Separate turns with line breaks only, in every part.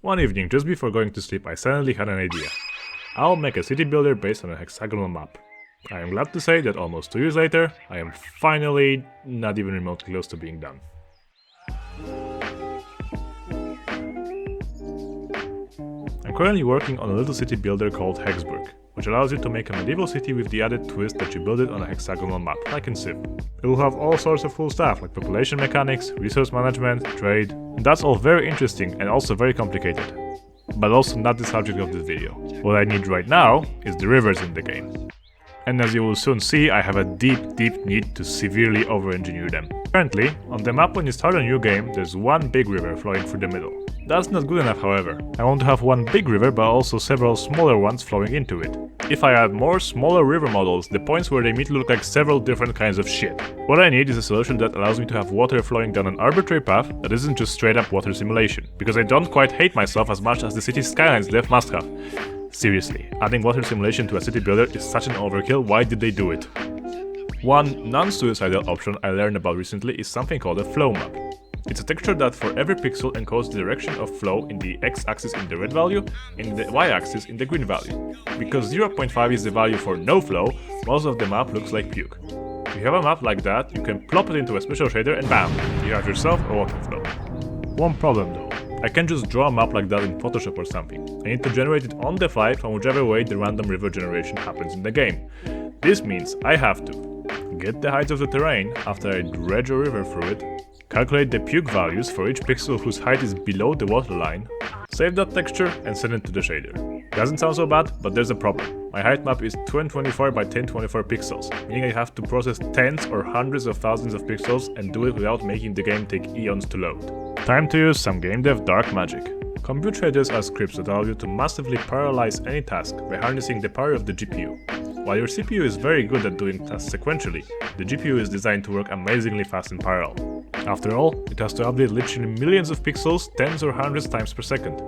One evening, just before going to sleep, I suddenly had an idea. I'll make a city builder based on a hexagonal map. I am glad to say that almost 2 years later, I am finally not even remotely close to being done. I'm currently working on a little city builder called Hexburg, which allows you to make a medieval city with the added twist that you build it on a hexagonal map, like in Civ. It will have all sorts of cool stuff like population mechanics, resource management, trade, and that's all very interesting and also very complicated. But also not the subject of this video. What I need right now is the rivers in the game. And as you will soon see, I have a deep need to severely over-engineer them. Currently, on the map when you start a new game, there's one big river flowing through the middle. That's not good enough, however. I want to have one big river but also several smaller ones flowing into it. If I add more smaller river models, the points where they meet look like several different kinds of shit. What I need is a solution that allows me to have water flowing down an arbitrary path that isn't just straight up water simulation, because I don't quite hate myself as much as the city skylines dev must have. Seriously, adding water simulation to a city builder is such an overkill, why did they do it? One non-suicidal option I learned about recently is something called a flow map. It's a texture that for every pixel encodes the direction of flow in the x-axis in the red value and in the y-axis in the green value. Because 0.5 is the value for no flow, most of the map looks like puke. If you have a map like that, you can plop it into a special shader and bam, you have yourself a water flow. One problem though. I can't just draw a map like that in Photoshop or something. I need to generate it on the fly from whichever way the random river generation happens in the game. This means I have to get the height of the terrain after I dredge a river through it, calculate the puke values for each pixel whose height is below the waterline, save that texture and send it to the shader. Doesn't sound so bad, but there's a problem. My height map is 1024 by 1024 pixels, meaning I have to process tens or hundreds of thousands of pixels and do it without making the game take eons to load. Time to use some game dev dark magic. Compute shaders are scripts that allow you to massively parallelize any task by harnessing the power of the GPU. While your CPU is very good at doing tasks sequentially, the GPU is designed to work amazingly fast in parallel. After all, it has to update literally millions of pixels tens or hundreds times per second.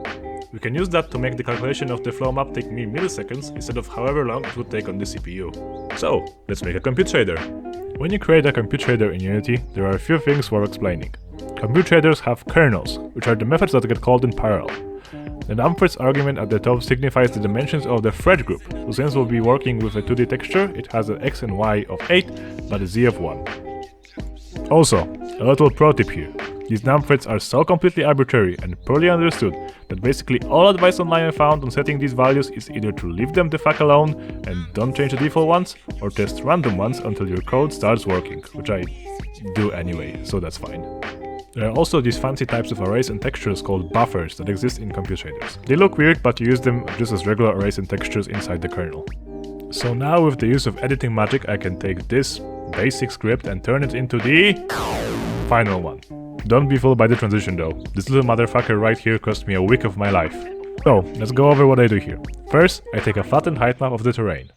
We can use that to make the calculation of the flow map take mere milliseconds instead of however long it would take on the CPU. So, let's make a compute shader. When you create a compute shader in Unity, there are a few things worth explaining. Compute shaders have kernels, which are the methods that get called in parallel. The numForce argument at the top signifies the dimensions of the thread group, so since we'll be working with a 2D texture, it has an x and y of 8, but a z of 1. Also, a little pro tip here. These numthreads are so completely arbitrary and poorly understood that basically all advice online I found on setting these values is either to leave them the fuck alone and don't change the default ones, or test random ones until your code starts working, which I do anyway, so that's fine. There are also these fancy types of arrays and textures called buffers that exist in compute shaders. They look weird, but you use them just as regular arrays and textures inside the kernel. So now with the use of editing magic, I can take this basic script and turn it into the final one. Don't be fooled by the transition though. This little motherfucker right here cost me a week of my life. So, let's go over what I do here. First, I take a flattened height map of the terrain.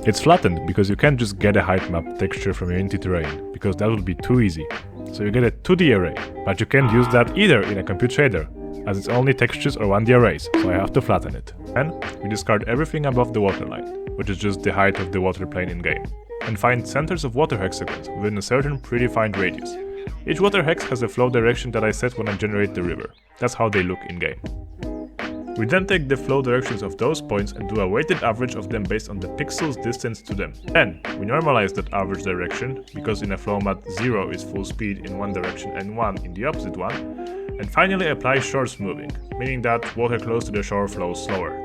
It's flattened because you can't just get a height map texture from your Unity terrain, because that would be too easy. So you get a 2D array, but you can't use that either in a compute shader, as it's only textures or 1D arrays, so I have to flatten it. Then, we discard everything above the waterline, which is just the height of the water plane in-game, and find centers of water hexagons within a certain predefined radius. Each water hex has a flow direction that I set when I generate the river. That's how they look in-game. We then take the flow directions of those points and do a weighted average of them based on the pixels distance to them. Then, we normalize that average direction, because in a flow map 0 is full speed in one direction and 1 in the opposite one, and finally apply shore smoothing, meaning that water close to the shore flows slower.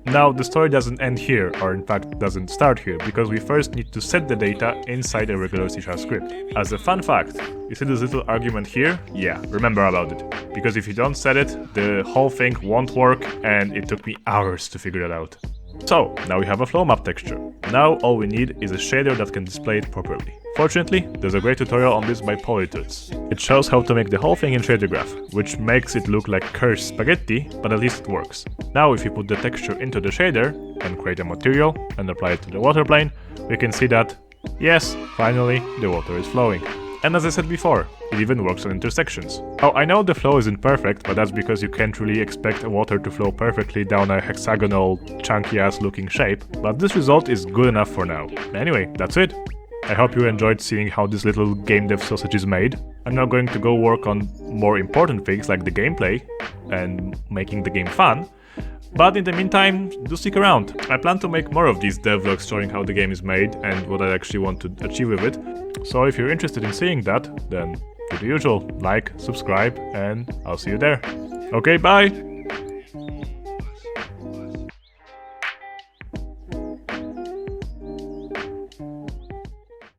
Now, the story doesn't end here, or in fact doesn't start here, because we first need to set the data inside a regular C# script. As a fun fact, you see this little argument here? Yeah, remember about it. Because if you don't set it, the whole thing won't work, and it took me hours to figure that out. So, now we have a flow map texture. Now all we need is a shader that can display it properly. Fortunately, there's a great tutorial on this by Polytuts. It shows how to make the whole thing in shader graph, which makes it look like cursed spaghetti, but at least it works. Now if you put the texture into the shader, and create a material, and apply it to the water plane, we can see that, yes, finally, the water is flowing. And as I said before, it even works on intersections. Oh, I know the flow isn't perfect, but that's because you can't really expect water to flow perfectly down a hexagonal, chunky ass looking shape, but this result is good enough for now. Anyway, that's it. I hope you enjoyed seeing how this little game dev sausage is made. I'm now going to go work on more important things like the gameplay and making the game fun. But in the meantime, do stick around. I plan to make more of these devlogs showing how the game is made and what I actually want to achieve with it. So if you're interested in seeing that, then do the usual, like, subscribe, and I'll see you there. Okay, bye!